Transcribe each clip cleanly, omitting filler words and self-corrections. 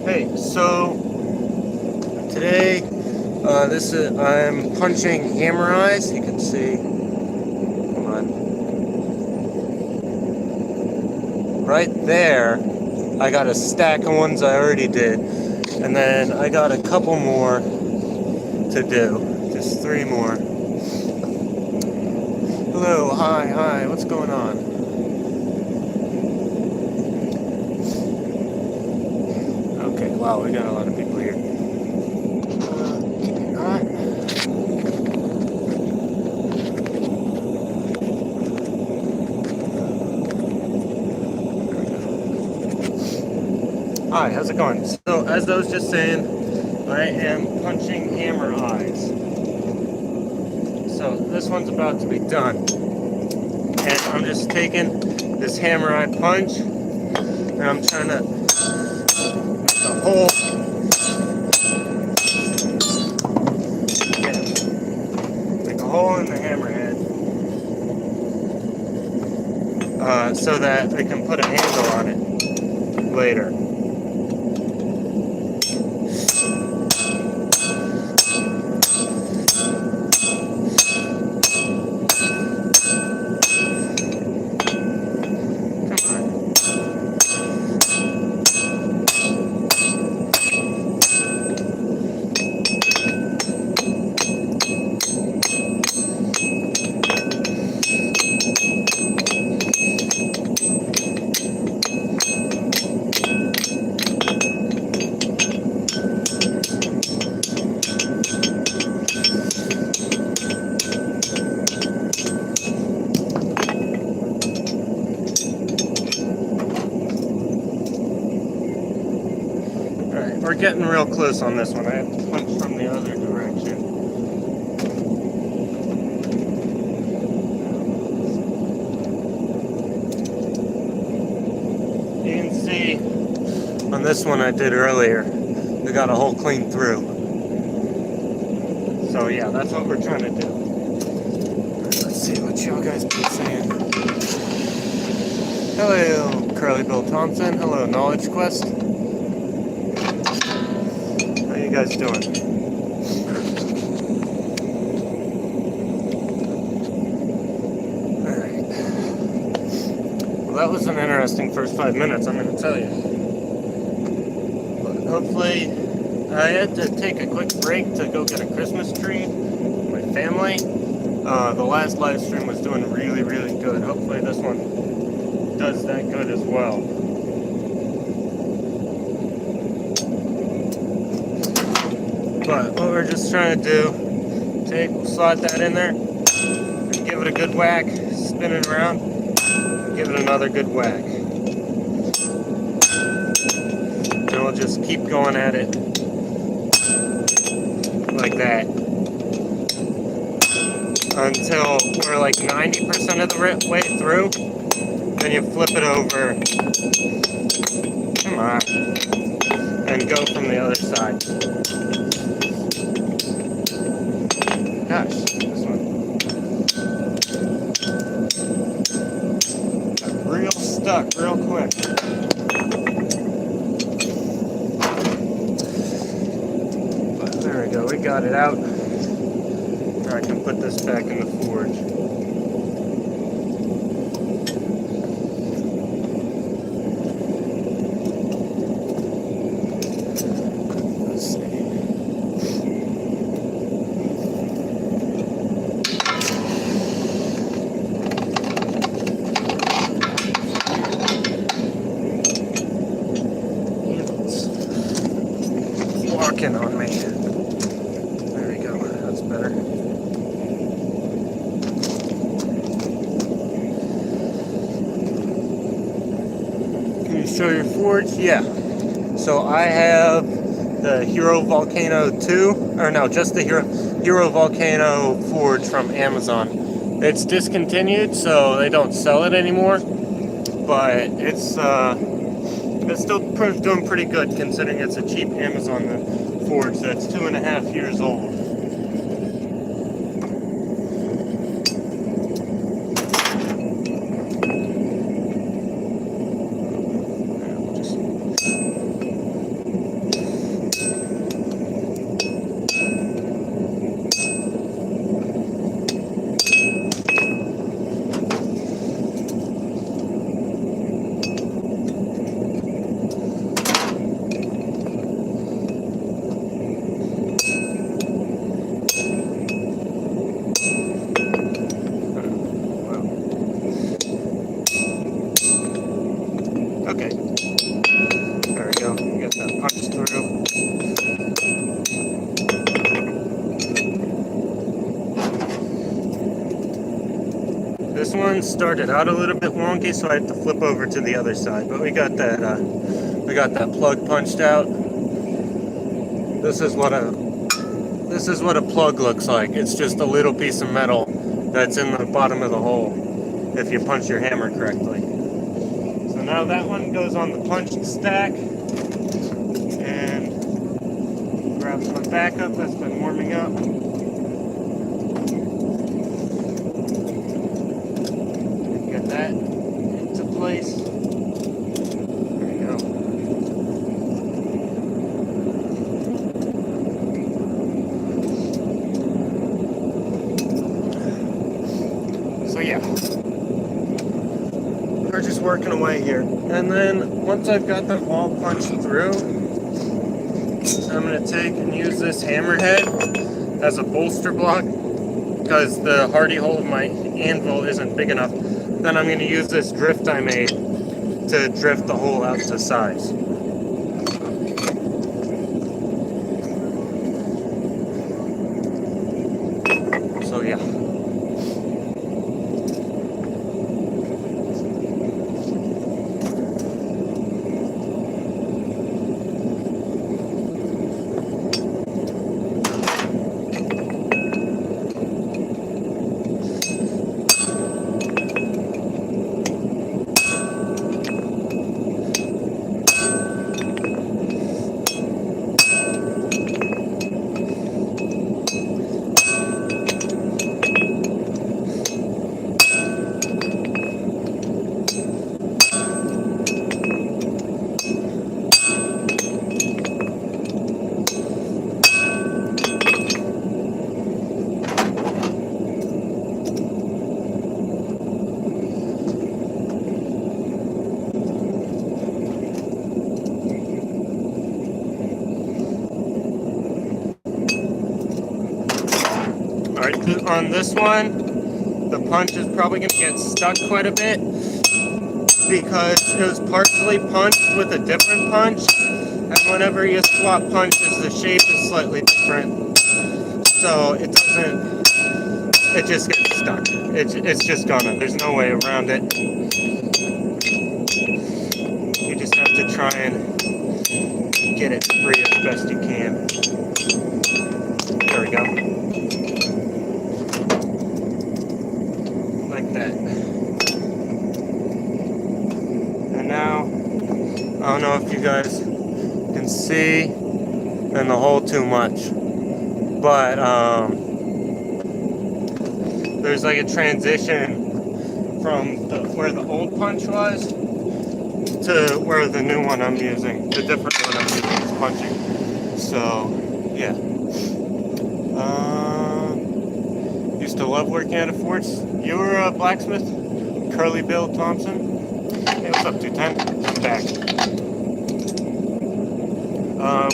Hey, so today I'm punching hammer eyes. You can see. Come on. Right there, I got a stack of ones I already did, and then I got a couple more to do. Just 3 more. Hello, hi, what's going on? Okay, wow, we got a lot of people here. Hi, how's it going? So, as I was just saying, I am punching hammer eyes. So, this one's about to be done. And I'm just taking this hammer eye punch, and I'm trying to make a hole. Make a hole in the hammerhead. So that I can put a handle on it later. We're getting real close on this one. I have to punch from the other direction. You can see on this one I did earlier, we got a hole clean through. So yeah, that's what we're trying to do. Let's see what y'all guys been saying. Hello, Curly Bill Thompson. Hello, Knowledge Quest. How you guys doing? Alright. Well, that was an interesting first 5 minutes, I'm going to tell you. But hopefully, I had to take a quick break to go get a Christmas tree with my family. The last live stream was doing really, really good. Hopefully this one does that good as well. But what we're just trying to do, we'll slide that in there, and give it a good whack, spin it around, give it another good whack. And we'll just keep going at it like that until we're like 90% of the way through. Then you flip it over, come on, and go from the other side. Gosh, this one got real stuck real quick. But there we go, we got it out. Now I can put this back in the forge. On me. There we go. That's better. Can you show your forge? Yeah. So I have the Hero Volcano 2, or no, just the Hero Volcano forge from Amazon. It's discontinued, so they don't sell it anymore. But it's still doing pretty good considering it's a cheap Amazon forge that's 2.5 years old. to punch through. This one started out a little bit wonky, so I had to flip over to the other side. But we got that plug punched out. This is what a plug looks like. It's just a little piece of metal that's in the bottom of the hole if you punch your hammer correctly. So now that one goes on the punch stack, and grabs my backup that's been warming up. Get that into place. There we go. So yeah, we're just working away here. And then once I've got them all punched through, I'm going to take and use this hammerhead as a bolster block because the hardy hole of my anvil isn't big enough. Then I'm going to use this drift I made to drift the hole out to size. So yeah. On this one, the punch is probably going to get stuck quite a bit because it was partially punched with a different punch, and whenever you swap punches, the shape is slightly different, so it just gets stuck. It's just gonna, there's no way around it. You just have to try and get it free as best you can. There we go. Like that. And now, I don't know if you guys can see in the hole too much, but there's like a transition from where the old punch was to where the new one I'm using, the different one I'm using is punching. So yeah. Used to love working at a forge. You were a blacksmith? Curly Bill Thompson? Hey, what's up, 210? I'm back.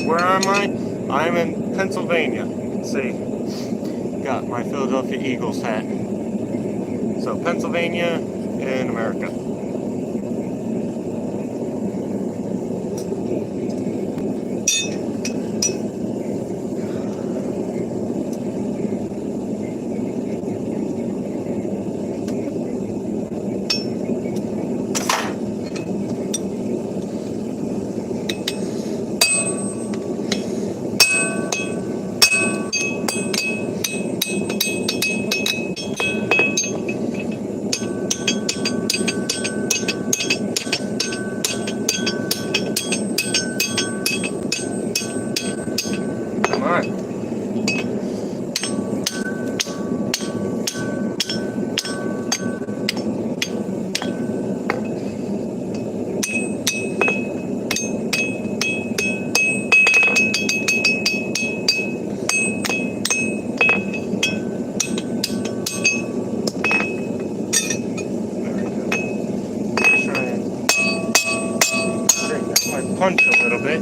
Where am I? I'm in Pennsylvania. You can see, got my Philadelphia Eagles hat. So, Pennsylvania in America. Punch a little bit.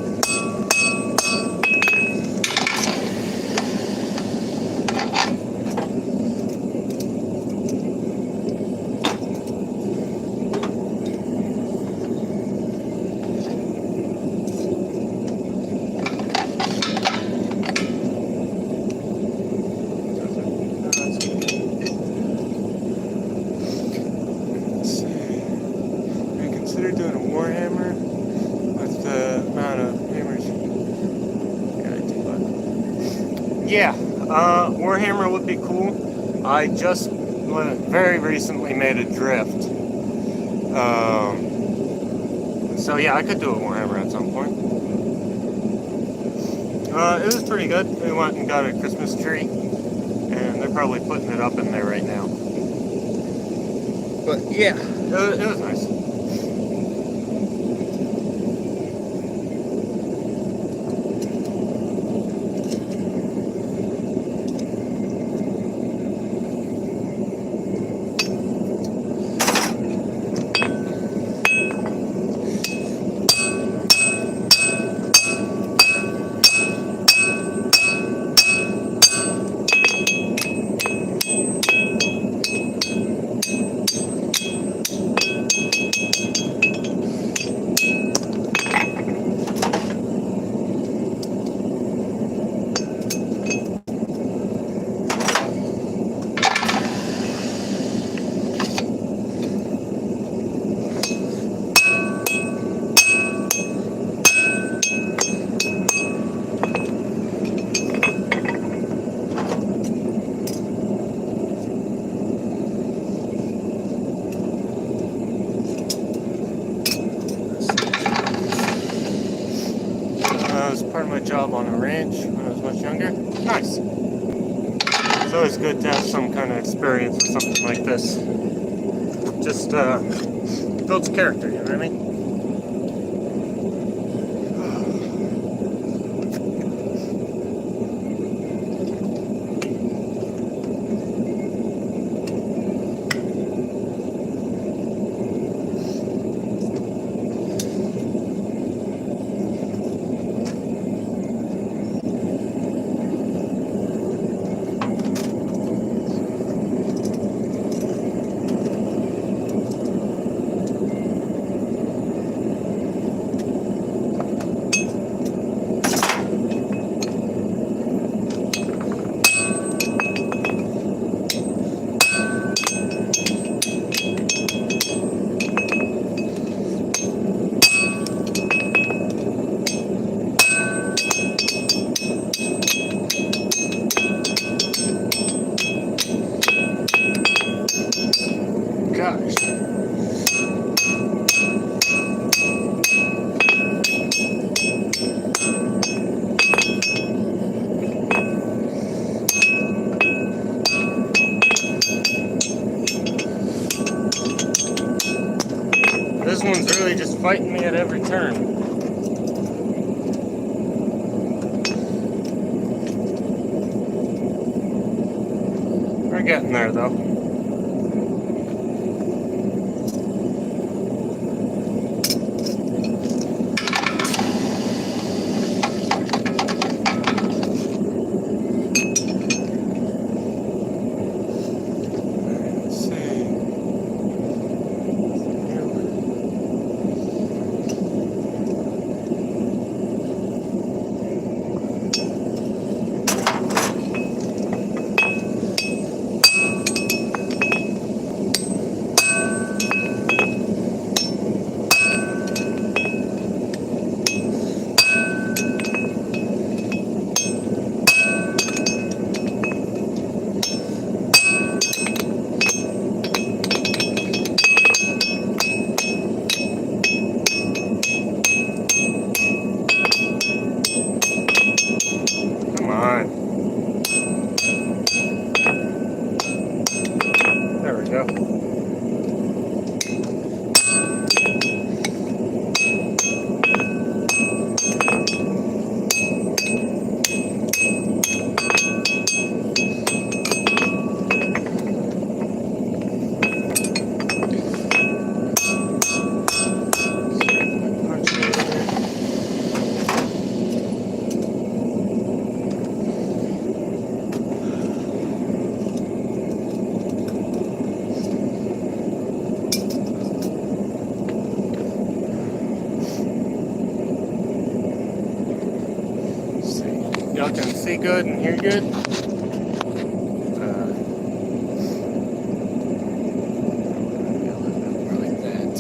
Yeah, Warhammer would be cool. I just very recently made a drift. So yeah, I could do a Warhammer at some point. It was pretty good. We went and got a Christmas tree, and they're probably putting it up in there right now. But yeah, it was nice. Part of my job on a ranch when I was much younger. Nice. It's always good to have some kind of experience with something like this. Just builds character, you know what I mean? Gosh. This one's really just fighting me at every turn. We're getting there though. Y'all can see good and hear good. Like that.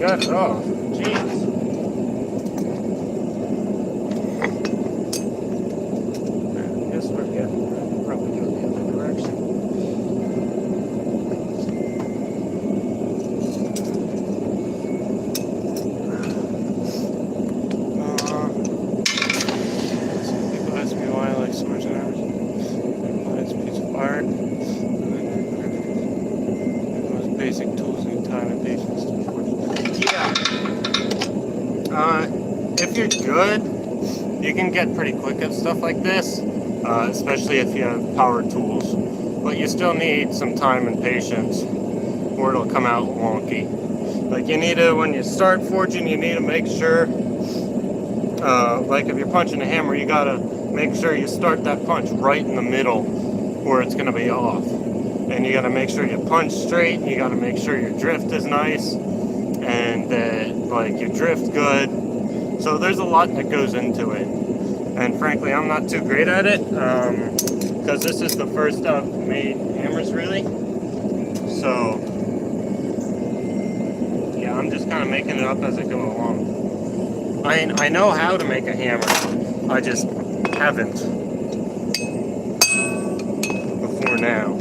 got it off. Jeez. I guess we're good. I'll probably go the other direction. People ask me why I like swords and arrows. It's a piece of art. Most basic tools need time and patience to forge. Yeah. If you're good, you can get pretty quick at stuff like this, especially if you have power tools. But you still need some time and patience, or it'll come out wonky. Like you need to, when you start forging, you need to make sure, like if you're punching a hammer, you gotta make sure you start that punch right in the middle, or it's gonna be off. And you gotta make sure you punch straight, and you gotta make sure your drift is nice, and that like you drift good. So there's a lot that goes into it. And frankly, I'm not too great at it, because this is the first I've made hammers really. So yeah, I'm just kind of making it up as I go along. I know how to make a hammer, I just haven't before now.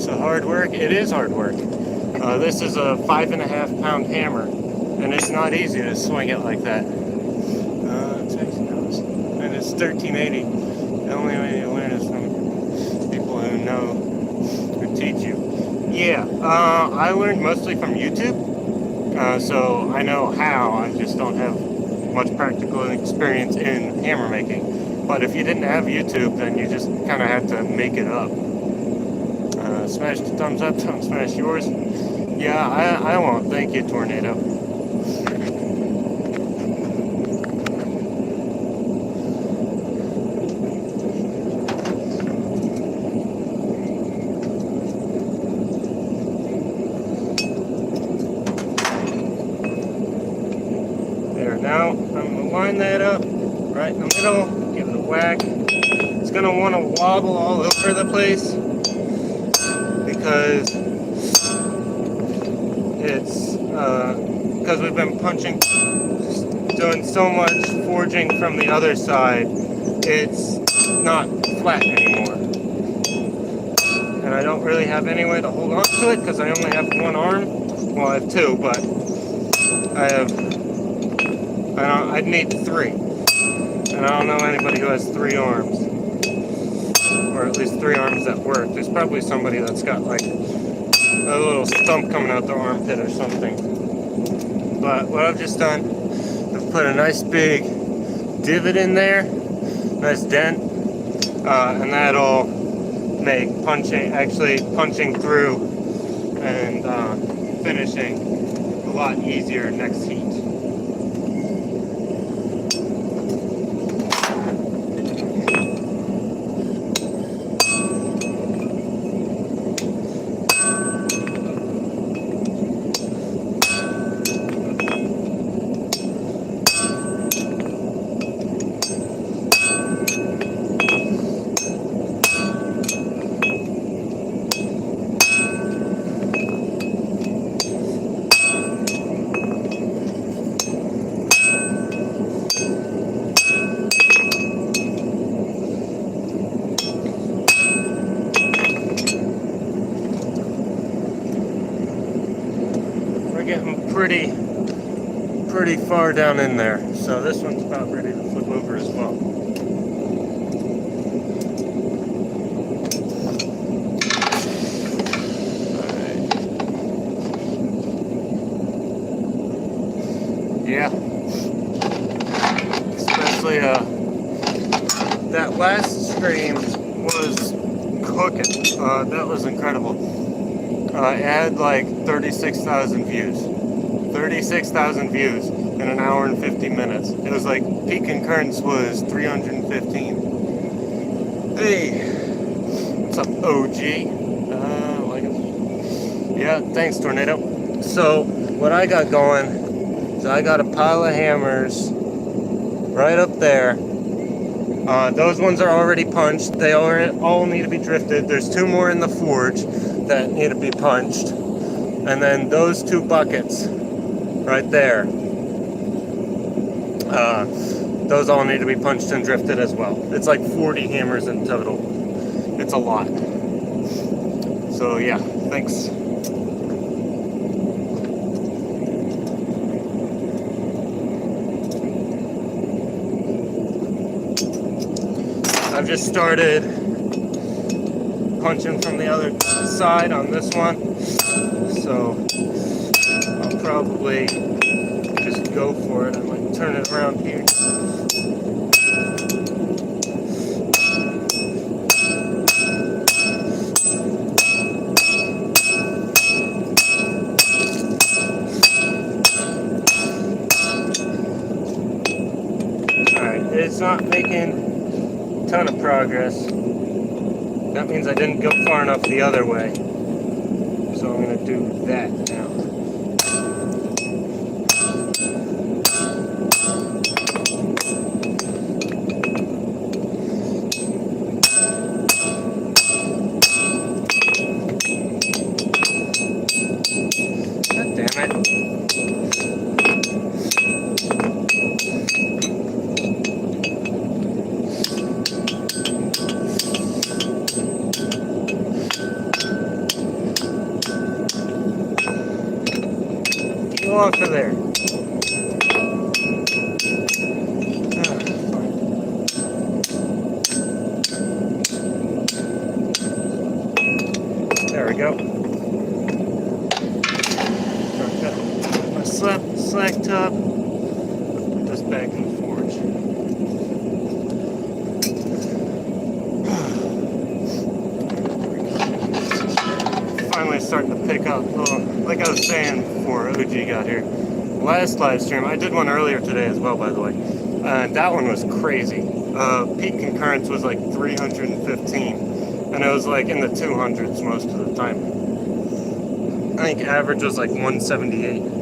Hard work. It is hard work. This is a 5.5 pound hammer, and it's not easy to swing it like that. And it's 1380. The only way you learn is from people who know, who teach you. Yeah, I learned mostly from YouTube, so I know how. I just don't have much practical experience in hammer making. But if you didn't have YouTube, then you just kind of had to make it up. Smash the thumbs up, don't smash yours. Yeah, I won't. Thank you, Tornado. There, now I'm going to line that up right in the middle, give it a whack. It's going to want to wobble all over the place, because it's because we've been doing so much forging from the other side, it's not flat anymore. And I don't really have any way to hold on to it because I only have one arm. Well, I have two, but I'd need three. And I don't know anybody who has 3 arms. Or at least 3 arms that work. There's probably somebody that's got like a little stump coming out their armpit or something. But what I've just done, I've put a nice big divot in there, nice dent, and that'll make punching through and finishing a lot easier next heat. pretty far down in there. So this one's about ready to flip over as well. Yeah, especially that last stream was cooking. That was incredible. It had like 36,000 views. 36,000 views in an hour and 50 minutes. It was like peak concurrence was 315. Hey, what's up, OG? Yeah, thanks, Tornado. So what I got going. So I got a pile of hammers right up there. Those ones are already punched. They all need to be drifted. There's 2 more in the forge that need to be punched. And then those 2 buckets right there. Those all need to be punched and drifted as well. It's like 40 hammers in total. It's a lot. So yeah, thanks. I've just started punching from the other side on this one, so I'll probably just go for it. I might turn it around here. Alright, it's not making ton of progress. That means I didn't go far enough the other way. So I'm going to do that now. God damn it. Off of there. There we go. Got my slack top. Put this back in the forge. Finally starting to pick up. Like I was saying before OG got here, last live stream, I did one earlier today as well, by the way, and that one was crazy. Peak concurrence was like 315, and it was like in the 200s most of the time. I think average was like 178.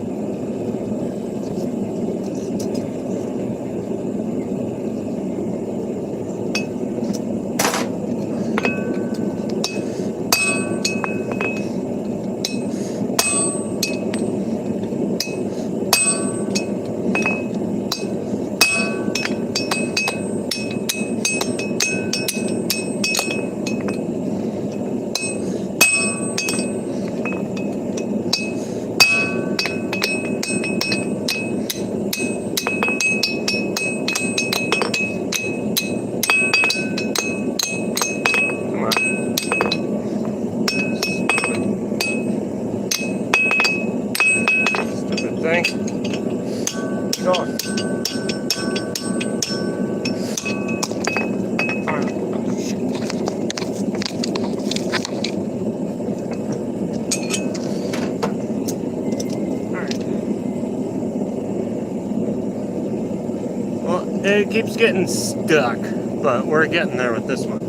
It keeps getting stuck, but we're getting there with this one.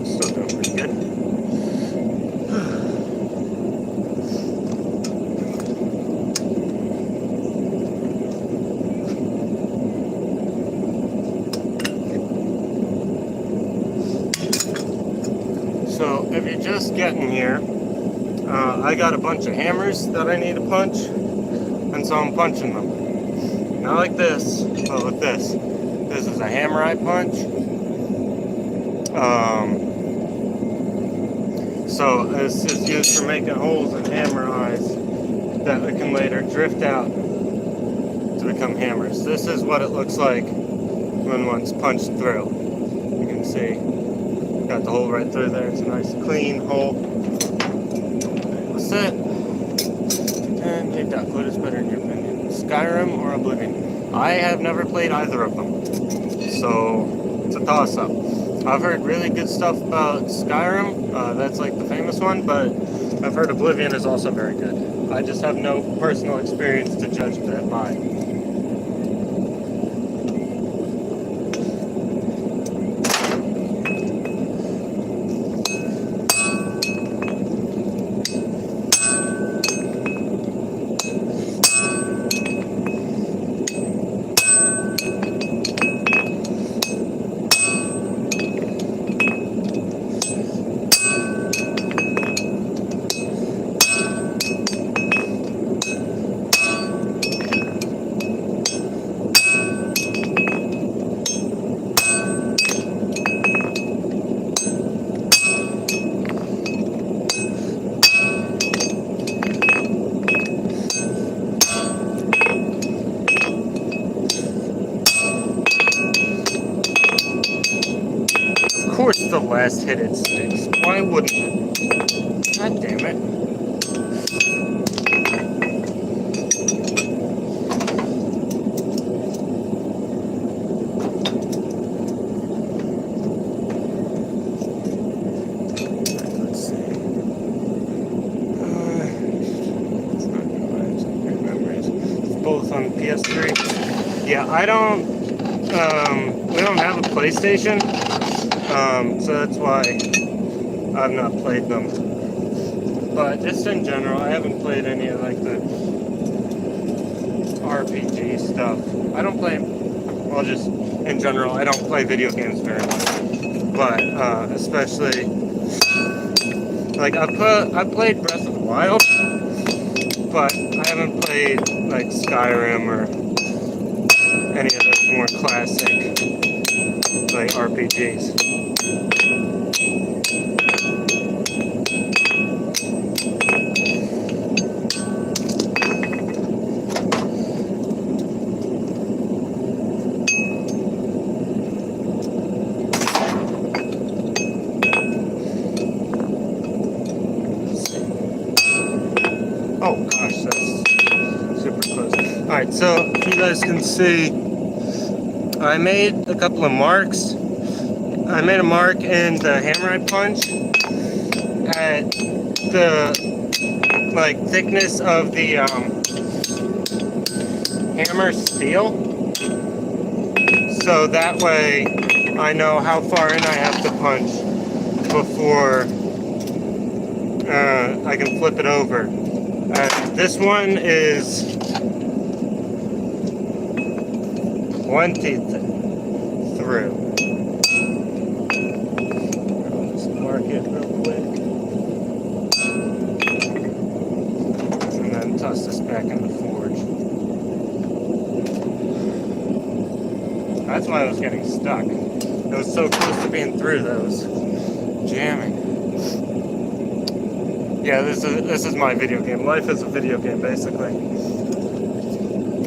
Still doing pretty good. So if you're just getting here, I got a bunch of hammers that I need to punch, and so I'm punching them. Not like this, but with this. This is a hammer I punch. So this is used for making holes in hammer eyes that we can later drift out to become hammers. This is what it looks like when one's punched through. You can see, got the hole right through there. It's a nice clean hole. That's it. And hey Doc, what is better in your opinion? Skyrim or Oblivion? I have never played either of them, so it's a toss-up. I've heard really good stuff about Skyrim, that's like the famous one, but I've heard Oblivion is also very good. I just have no personal experience to judge that by. Of course the last hit it sticks. Why wouldn't it? God damn it. Let's see. It's not good memories. It's both on PS3. Yeah, I don't we don't have a PlayStation. So that's why I've not played them. But just in general, I haven't played any of like the RPG stuff. I don't play, well, just in general, I don't play video games very much. But especially, like I played Breath of the Wild, but I haven't played like Skyrim or any of those more classic like RPGs. Oh gosh, that's super close. Alright, so if you guys can see, I made a couple of marks. I made a mark in the hammer I punched at the like thickness of the hammer steel, so that way I know how far in I have to punch before I can flip it over. This one is 20 through. I'll just mark it real quick. And then toss this back in the forge. That's why I was getting stuck. It was so close to being through those. Jamming. Yeah, this is my video game. Life is a video game, basically.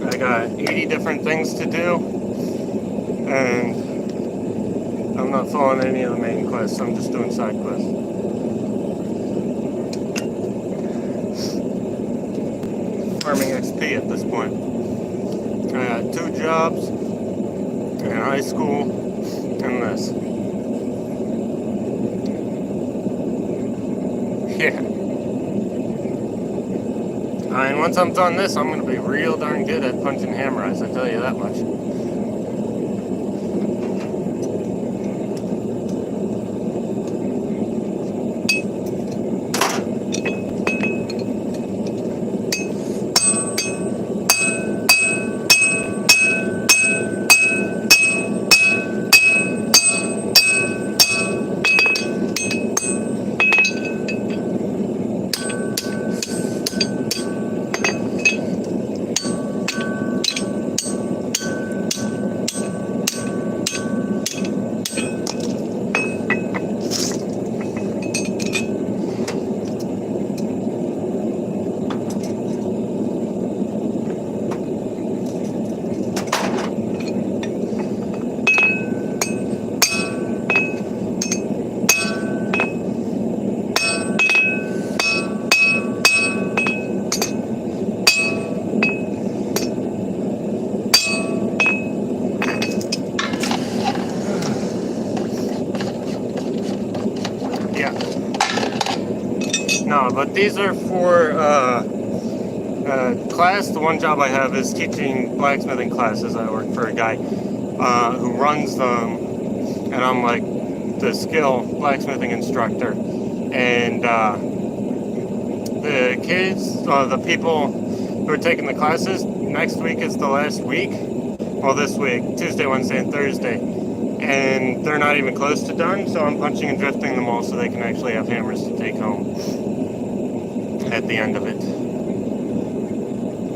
I got 80 different things to do, and I'm not following any of the main quests. I'm just doing side quests. Farming XP at this point. I got 2 jobs in high school and this. Yeah. And once I'm done this, I'm going to be real darn good at punching hammer eyes, I tell you that much. But these are for class. The one job I have is teaching blacksmithing classes. I work for a guy who runs them, and I'm like the skill blacksmithing instructor. And the kids, the people who are taking the classes, next week is the last week. Well, this week, Tuesday, Wednesday, and Thursday. And they're not even close to done, so I'm punching and drifting them all so they can actually have hammers to take home at the end of it.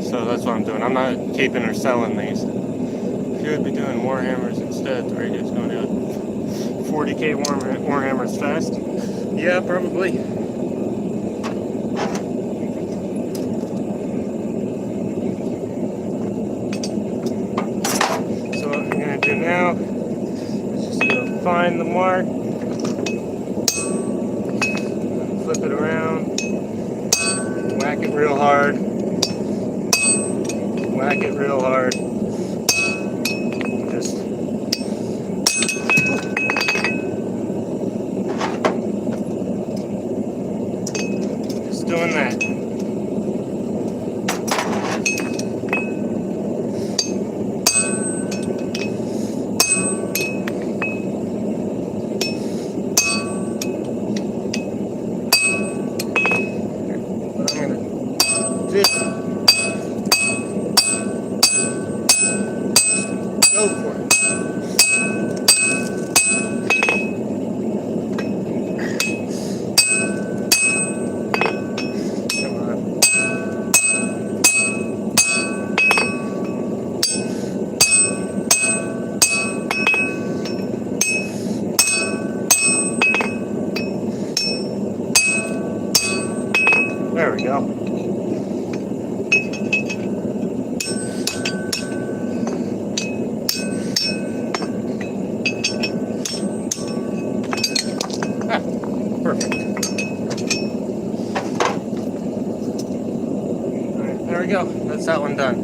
So that's what I'm doing. I'm not keeping or selling these. If you would be doing Warhammers instead, the radio's going out 40k Warhammers fast. Yeah, probably. So what I'm going to do now is just go find the mark, flip it around, whack it real hard, whack it real hard, just doing that. Go for it. Come on. There we go. Perfect. Alright, there we go. That's that one done.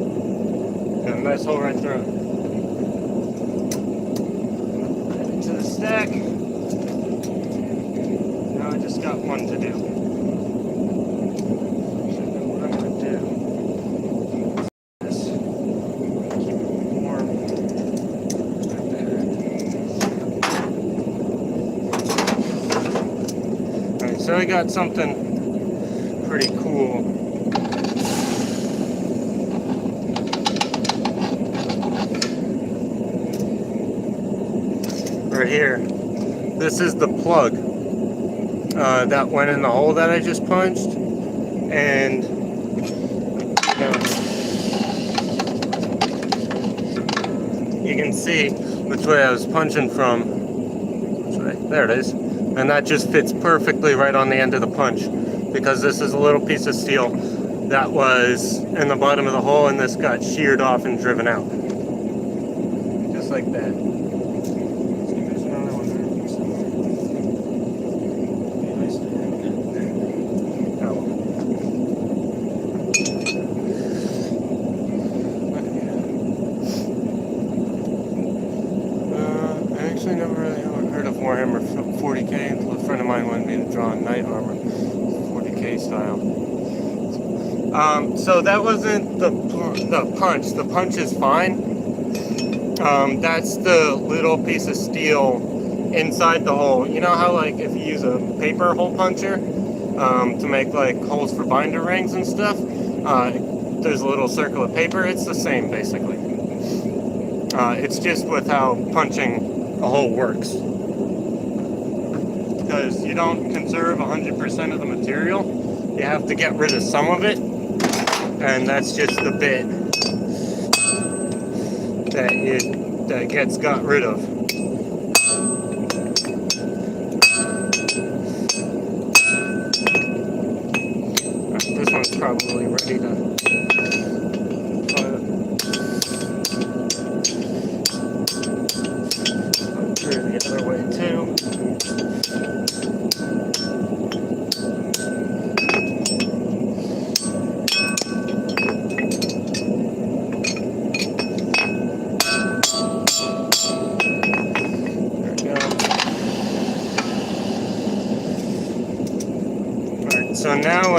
Got a nice hole right through it. Add it to the stack. Now I just got one to do. So what I'm going to do is keep it warm right there. Alright, so I got something pretty cool. Right here. This is the plug that went in the hole that I just punched. And you can see which way I was punching from. Which way? There it is. And that just fits perfectly right on the end of the punch, because this is a little piece of steel that was in the bottom of the hole, and this got sheared off and driven out. Just like that. There's another one there. I actually never really heard of Warhammer 40k until a friend of mine wanted me to draw knight armor, 40k style. So that wasn't the punch. The punch is fine. That's the little piece of steel inside the hole. You know how, like, if you use a paper hole puncher to make like holes for binder rings and stuff, there's a little circle of paper. It's the same basically. It's just with how punching a hole works. Because you don't conserve 100% of the material, you have to get rid of some of it, and that's just the bit that gets got rid of. This one's probably ready to through the other way too. So now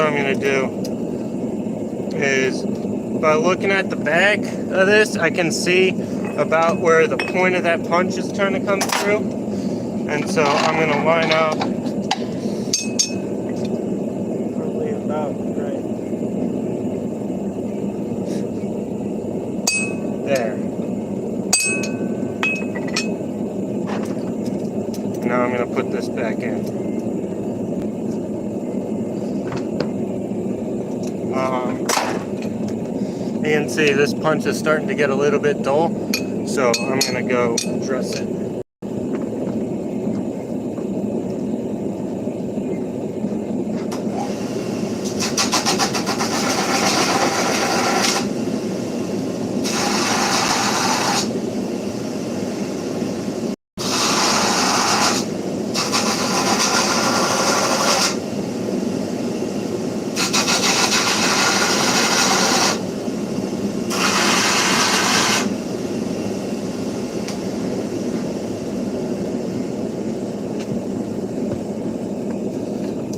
By looking at the back of this, I can see about where the point of that punch is trying to come through. And so I'm going to line up probably about right there. Now I'm going to put this back in. You can see this punch is starting to get a little bit dull, so I'm going to go dress it.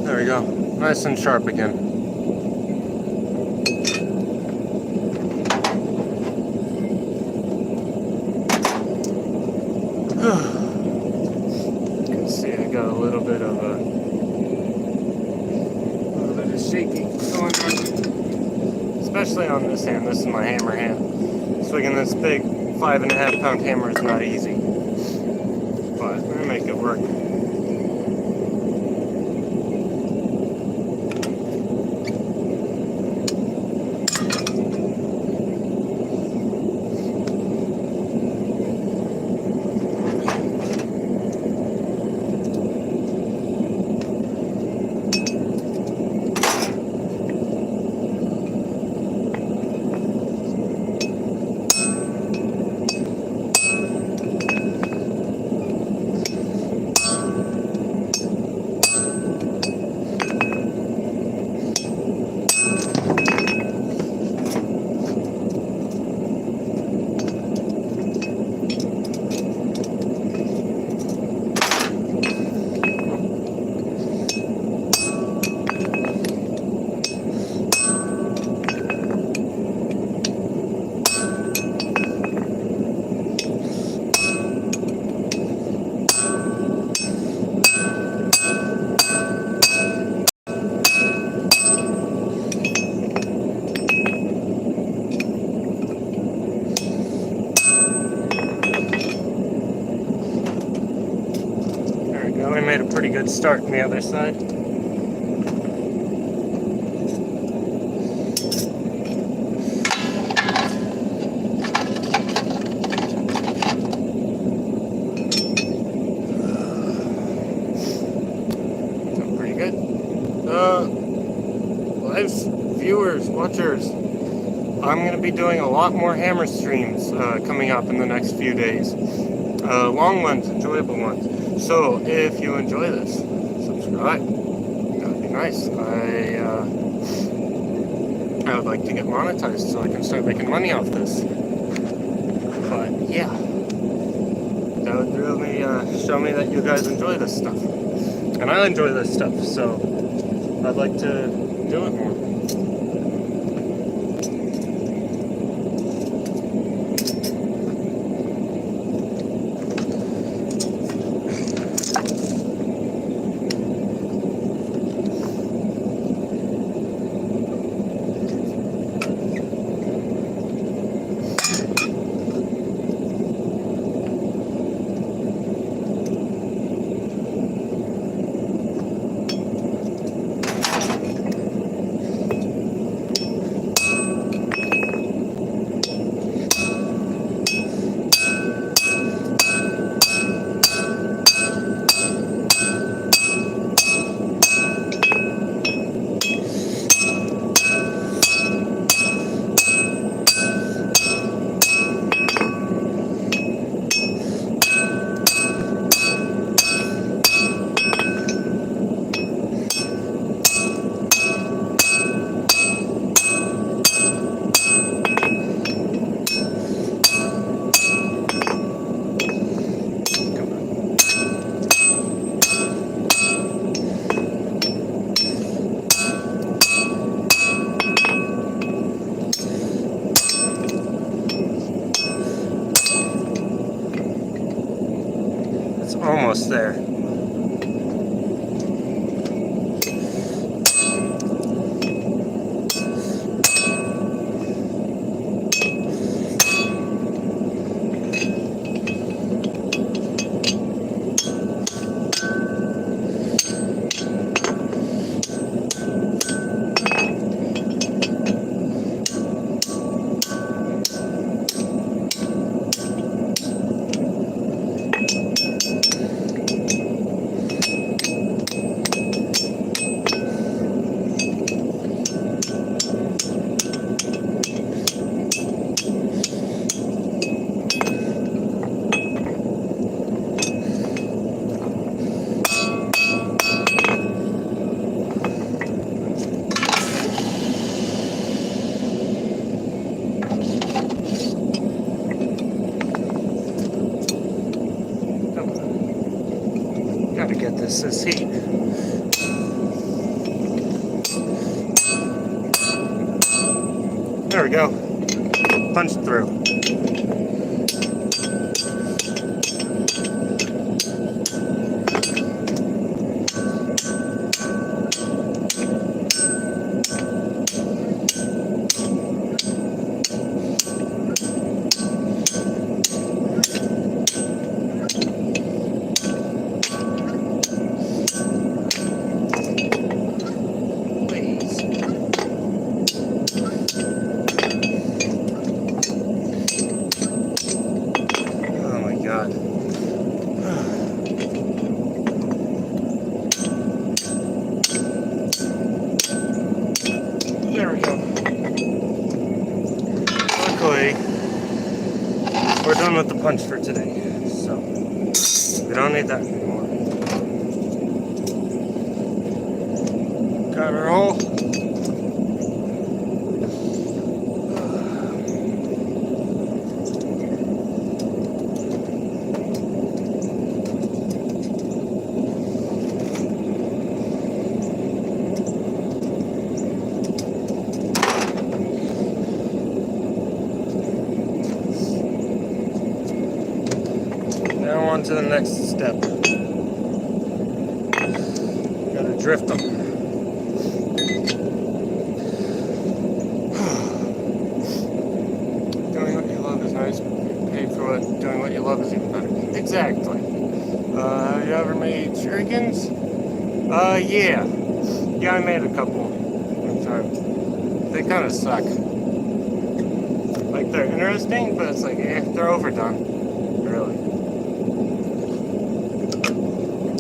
There we go, nice and sharp again. You can see I got a little bit of shaking going on, especially on this hand. This is my hammer hand. Swinging this big 5.5 pound hammer is not easy, but I'm gonna make it work. We made a pretty good start on the other side. Pretty good. Live viewers, watchers, I'm going to be doing a lot more hammer streams coming up in the next few days. Long ones, enjoyable ones. So, if you enjoy this, subscribe. That would be nice. I would like to get monetized so I can start making money off this. But, yeah. That would really show me that you guys enjoy this stuff. And I enjoy this stuff, so I'd like to do it more. almost there. Gotta get this heat. There we go. Punch through. There we go. Luckily, we're done with the punch for today, so we don't need that anymore. Got our hole. Now on to the next step. Gotta drift them. Doing what you love is nice, but paid for what doing what you love is even better. Exactly. You ever made shurikens? Yeah. Yeah, I made a couple one time. They kind of suck. Like, they're interesting, but it's like, they're overdone. Really.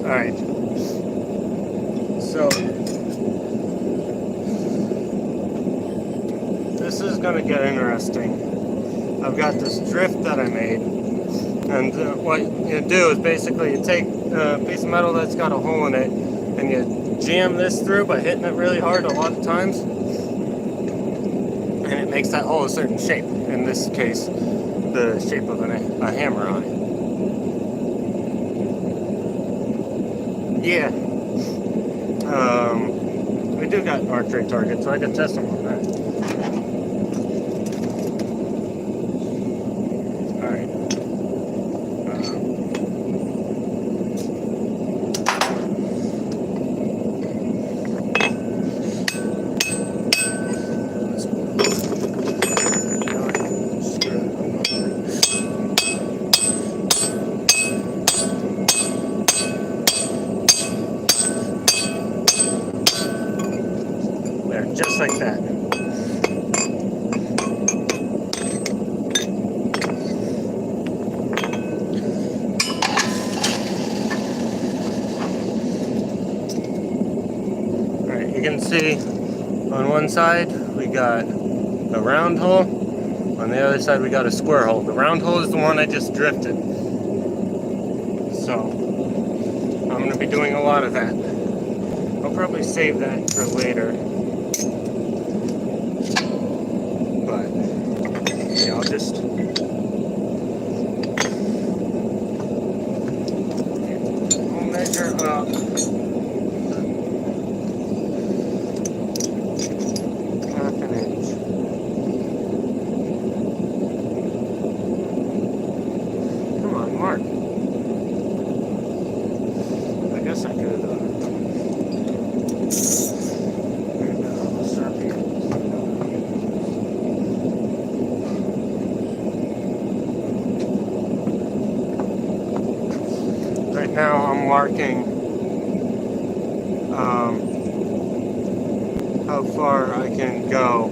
Alright. So, this is going to get interesting. I've got this drift that I made, and what you do is basically you take a piece of metal that's got a hole in it, and you jam this through by hitting it really hard a lot of times, and it makes that hole a certain shape. In this case, the shape of a hammer on it. Yeah. We do got archery targets, so I can test them on that. Alright. Just like that. Alright, you can see on one side we got a round hole, on the other side we got a square hole. The round hole is the one I just drifted. So, I'm going to be doing a lot of that. I'll probably save that for later. Yeah, I'll just measure up. Half an inch. Come on, Mark. now I'm marking how far I can go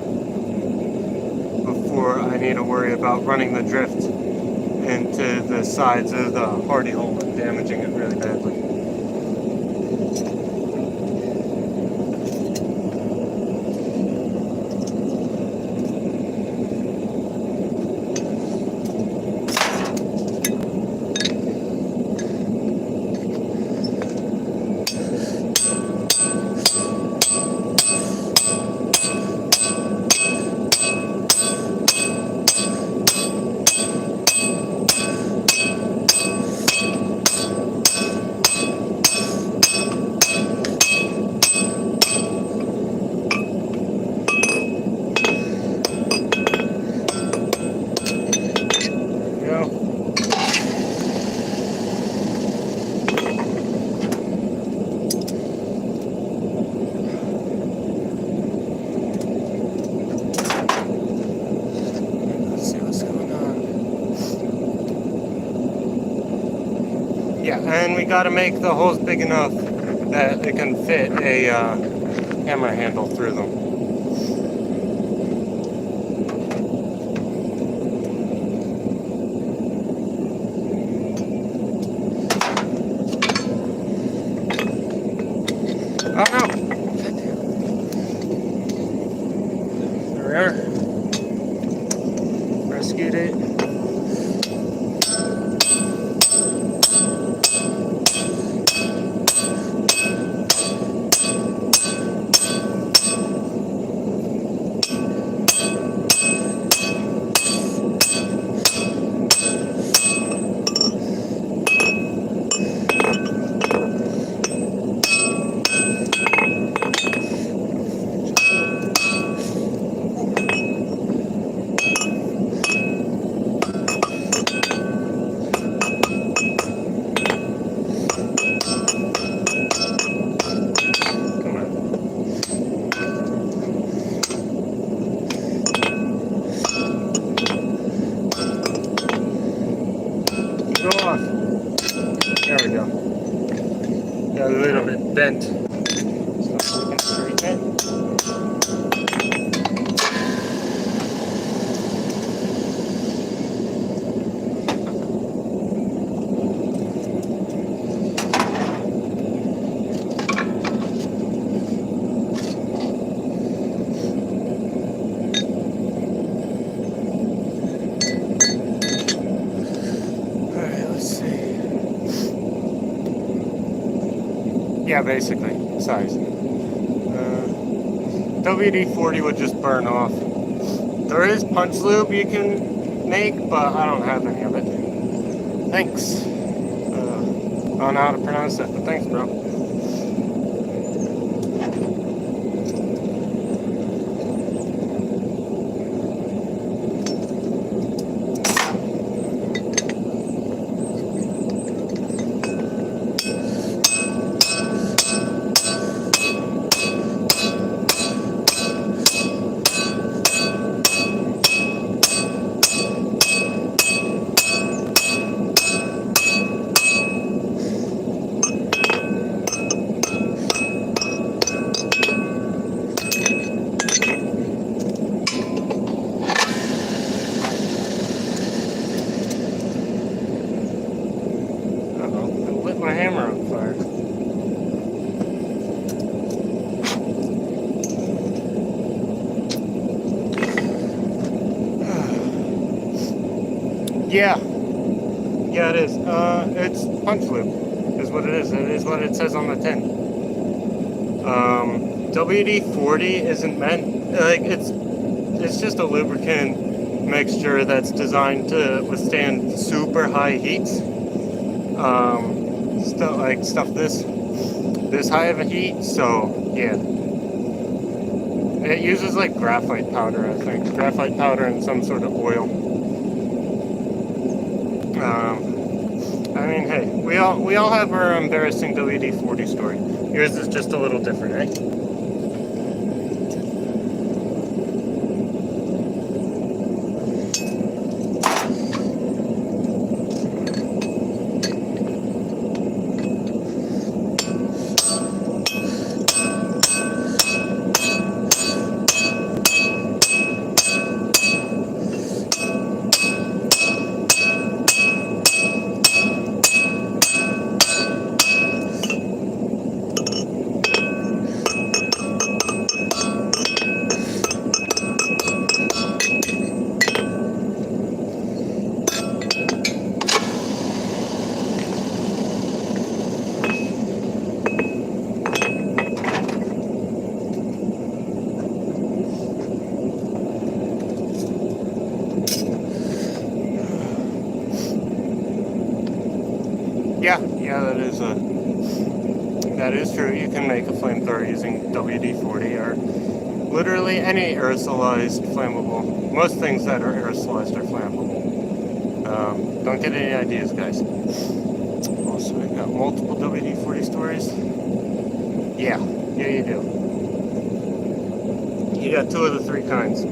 before I need to worry about running the drift into the sides of the hardy hole and damaging it really badly. Yeah, and we got to make the holes big enough that it can fit a hammer handle through them. Oh no! There we are. Rescued it. There we go. Got a little bit bent. So we can straighten it. Yeah, basically, size. WD-40 would just burn off. There is punch lube you can make, but I don't have any of it. Thanks. I don't know how to pronounce that, but thanks, bro. My hammer on fire. Yeah, it is. It's punch lube, is what it is. It is what it says on the tin. WD-40 isn't meant like it's just a lubricant mixture that's designed to withstand super high heats. Stuff this high of a heat, so yeah. It uses like graphite powder, I think. Graphite powder and some sort of oil. I mean, hey, we all have our embarrassing WD-40 story. Yours is just a little different, eh? Yeah, that is true. You can make a flamethrower using WD-40 or literally any aerosolized flammable. Most things that are aerosolized are flammable. Don't get any ideas, guys. Also, we've got multiple WD-40 stories. Yeah, you do. You got 2 of the 3 kinds.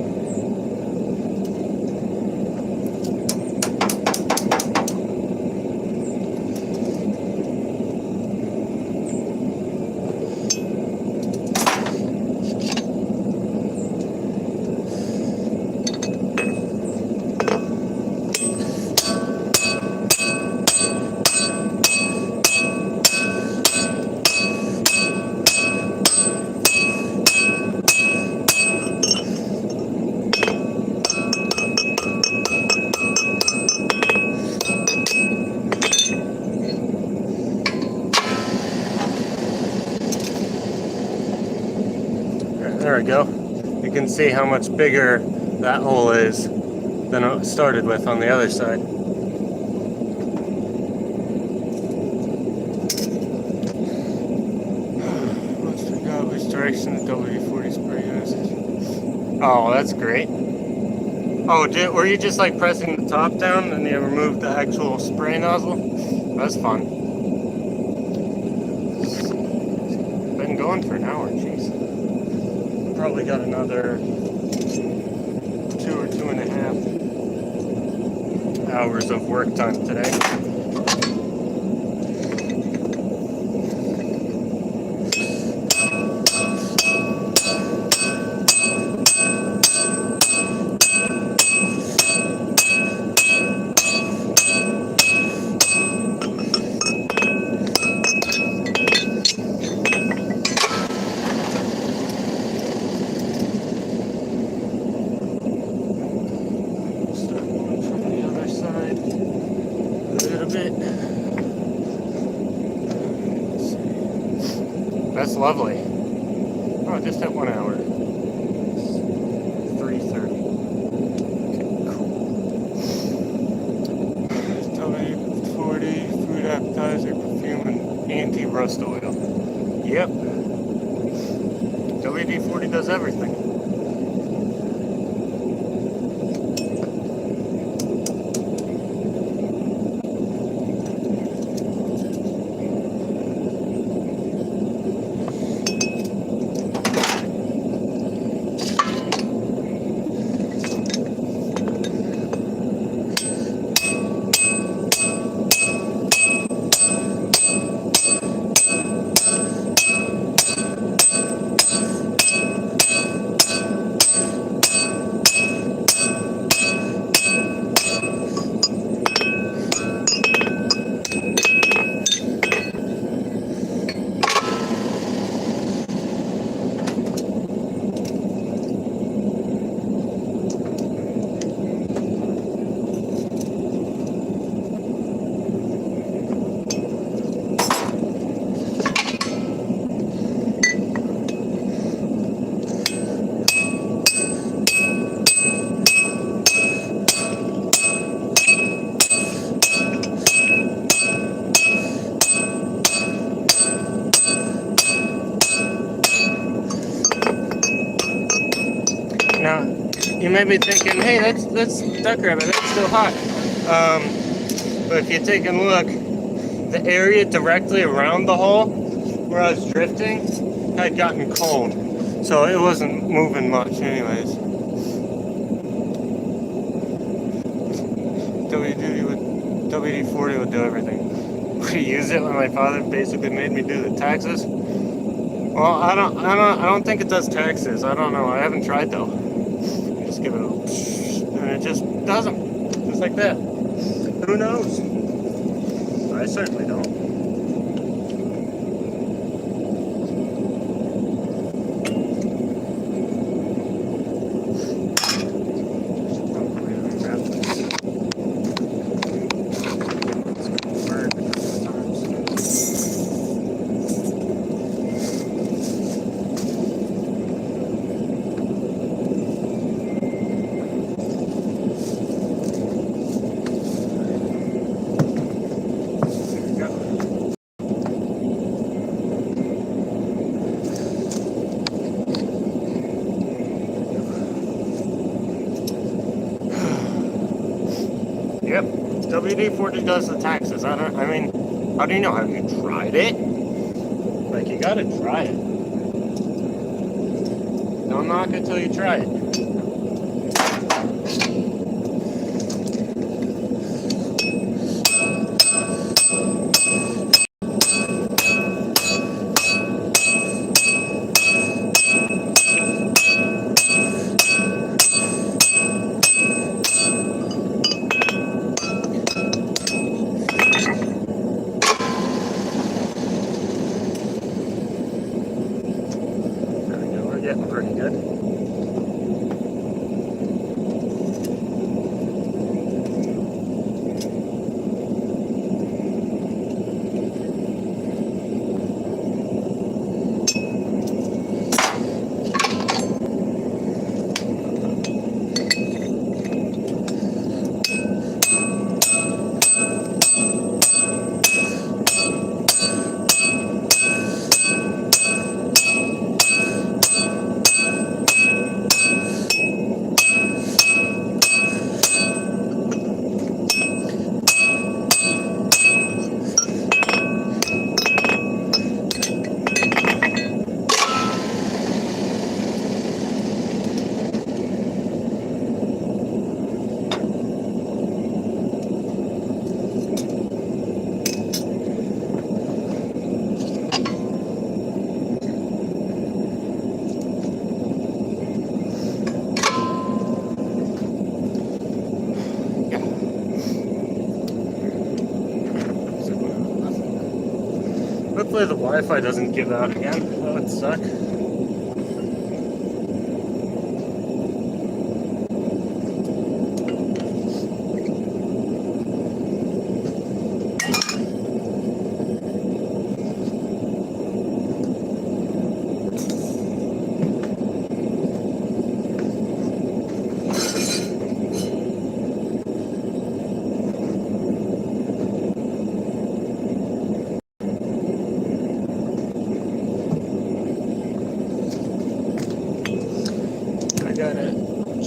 There we go. You can see how much bigger that hole is than it started with on the other side. Let's figure out which direction the WD-40 spray uses. Oh, that's great. Oh, were you just like pressing the top down and you removed the actual spray nozzle? That's fun. Been going for an hour, jeez. Probably got another 2 or 2.5 hours of work time today. That's lovely. Oh, just at 1 hour. 3:30. Okay, cool. WD-40, food appetizer, perfume, and anti-rust oil. Yep. WD-40 does everything. Now, you may be thinking, hey, that's Duckrabbit, that's still hot. But if you take a look, the area directly around the hole where I was drifting had gotten cold. So it wasn't moving much anyways. WD-40 would do everything. We use it when my father basically made me do the taxes. Well, I don't think it does taxes. I don't know. I haven't tried though. Just give it a, and it just doesn't. Just like that. Who knows? I certainly don't. Go. Yep, WD Forging does the taxes. I mean, how do you know? Have you tried it? Like, you gotta try it. Don't knock it till you try it. There we go, we're getting pretty good. Hopefully the Wi-Fi doesn't give out again. That would suck. I gotta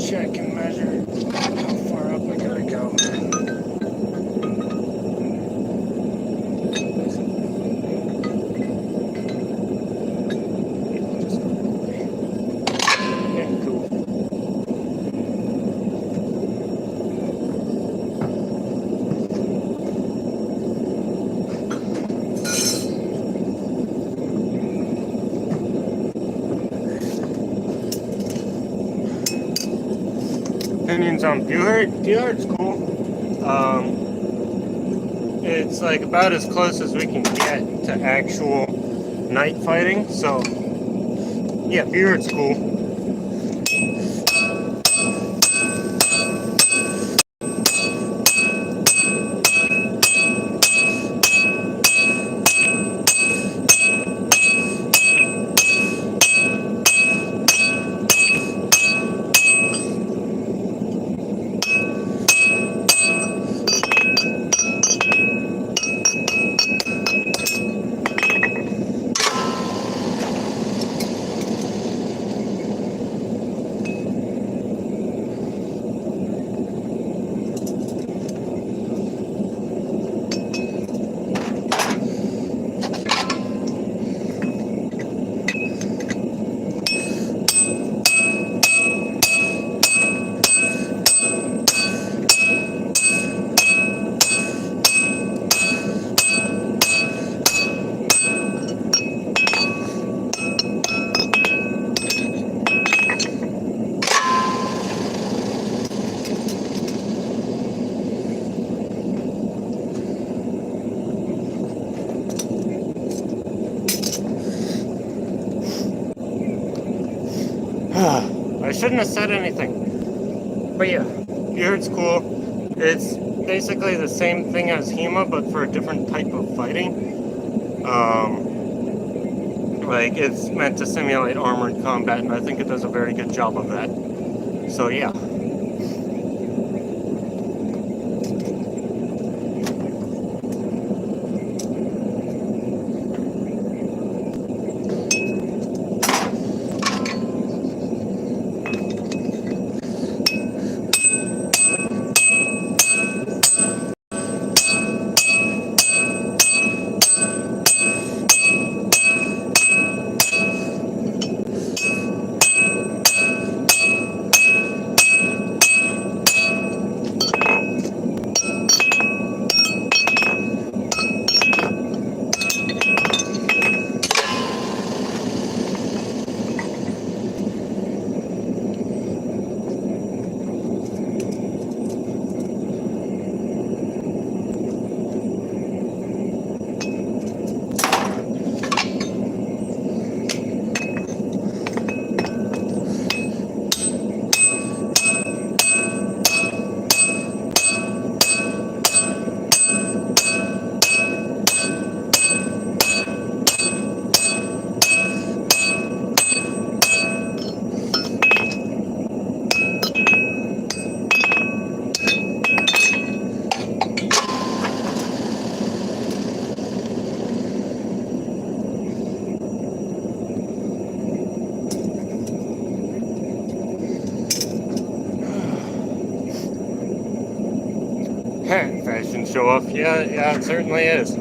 check and measure how far up I gotta go. Yeah, cool. Opinions on Buhert? Buhert's cool. It's like about as close as we can get to actual night fighting. So, yeah, Buhert's cool. I shouldn't have said anything. But yeah, Beard's cool. It's basically the same thing as HEMA, but for a different type of fighting. Like, it's meant to simulate armored combat, and I think it does a very good job of that. So yeah. Fashion show off. Yeah, yeah, it certainly is.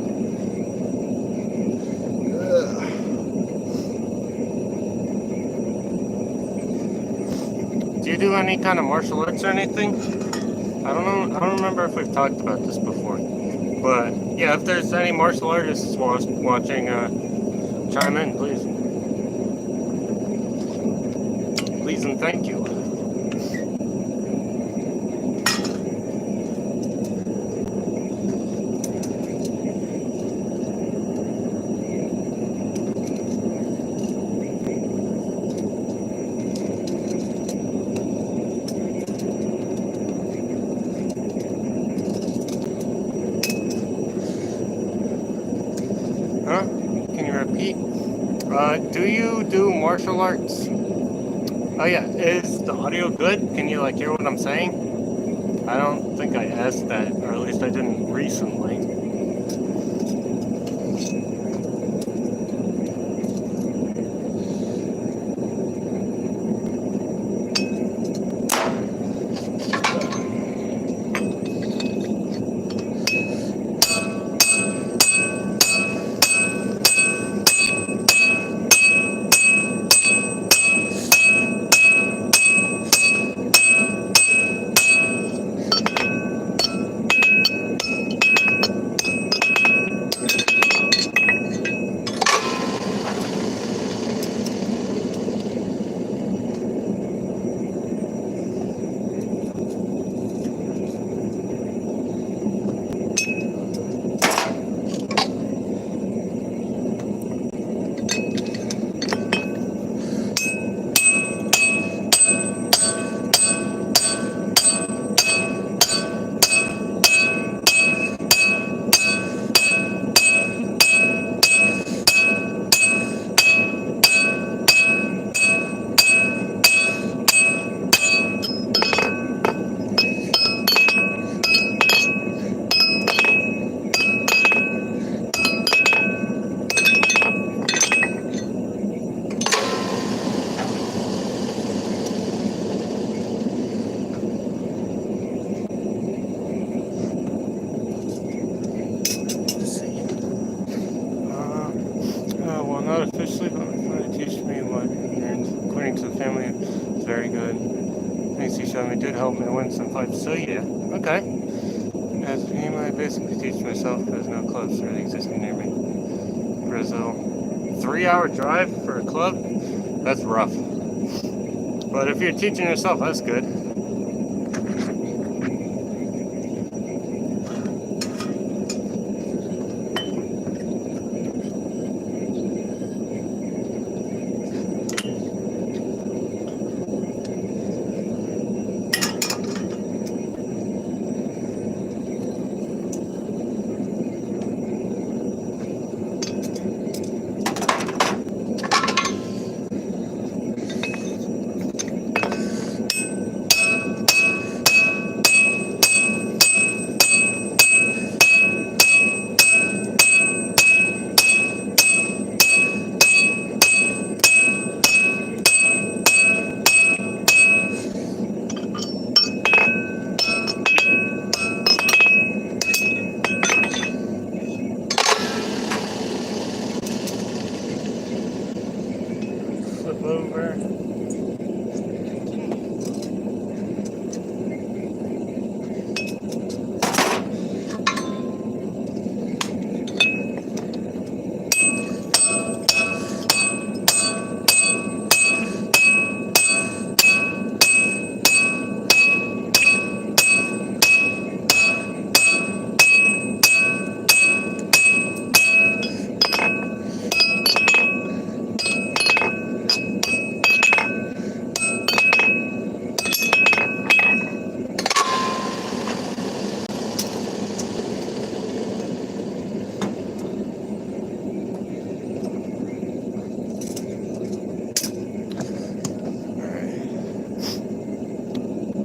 Do you do any kind of martial arts or anything? I don't know. I don't remember if we've talked about this before. But yeah, if there's any martial artists watching, chime in, please. Please and thank you. Huh? Can you repeat? Do you do martial arts? Oh yeah, is the audio good? Can you like hear what I'm saying? I don't think I asked that, or at least I didn't recently. Well, not officially, but my father teach me what he earns. According to the family, it's very good. Things he showed me did help me win some fights. So yeah, okay. As a team, I basically teach myself. There's no clubs really existing near me. Brazil, 3-hour drive for a club? That's rough. But if you're teaching yourself, that's good. Flip over.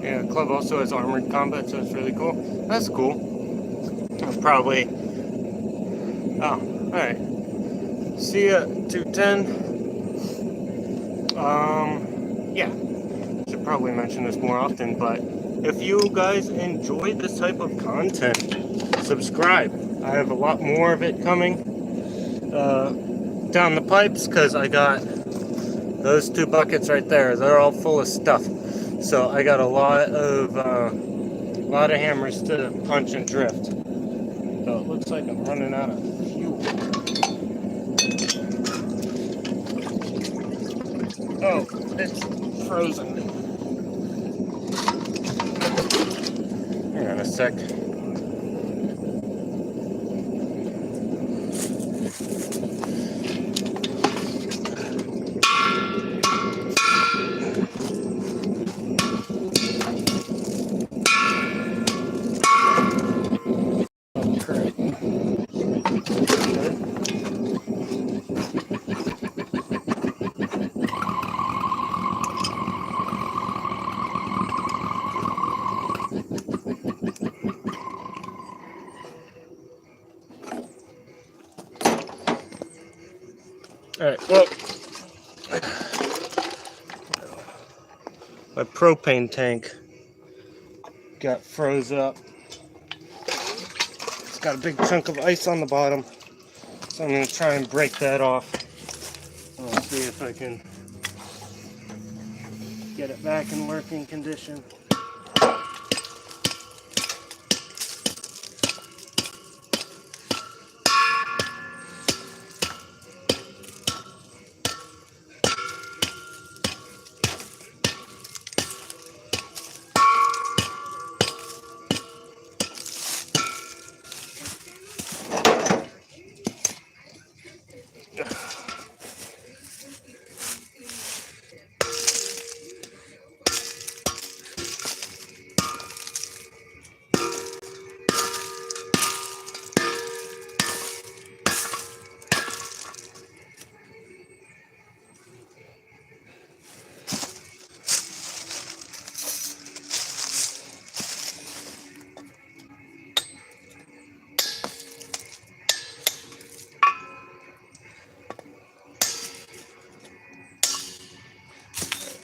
Yeah, the club also has armored combat, so it's really cool. That's cool. Probably. Oh, alright. See ya, 210. Yeah. Should probably mention this more often, but if you guys enjoy this type of content, subscribe. I have a lot more of it coming down the pipes, because I got those 2 buckets right there. They're all full of stuff. So I got a lot of hammers to punch and drift. So it looks like I'm running out of fuel. Oh, it's frozen. Hang on a sec. Alright, well, my propane tank got froze up. It's got a big chunk of ice on the bottom, so I'm going to try and break that off. I'll see if I can get it back in working condition.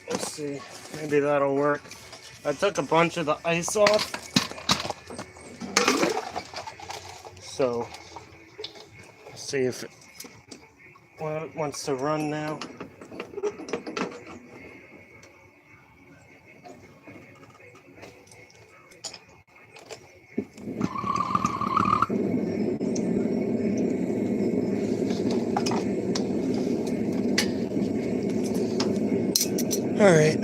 Let's see, maybe that'll work. I took a bunch of the ice off, so let's see if it wants to run now. All right.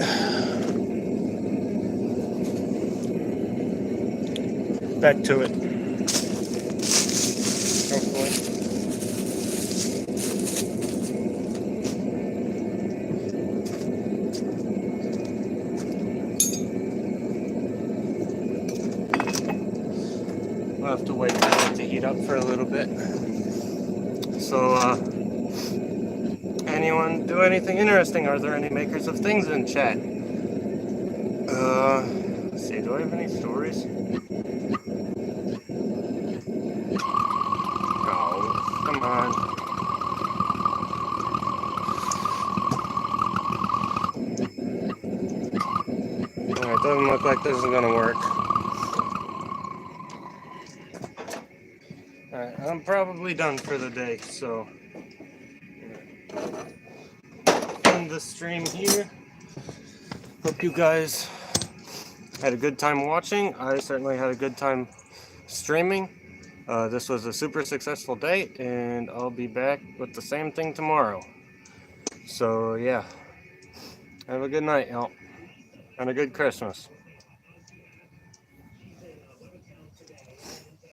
Back to it. Hopefully. We'll have to wait for it to heat up for a little bit. So, anyone do anything interesting? Are there any makers of things in chat? Let's see, do I have any stories? Oh, come on. Alright, doesn't look like this is gonna work. Alright, I'm probably done for the day, so end the stream here. Hope you guys had a good time watching. I certainly had a good time streaming. This was a super successful day, and I'll be back with the same thing tomorrow. So yeah, have a good night, y'all, and a good Christmas.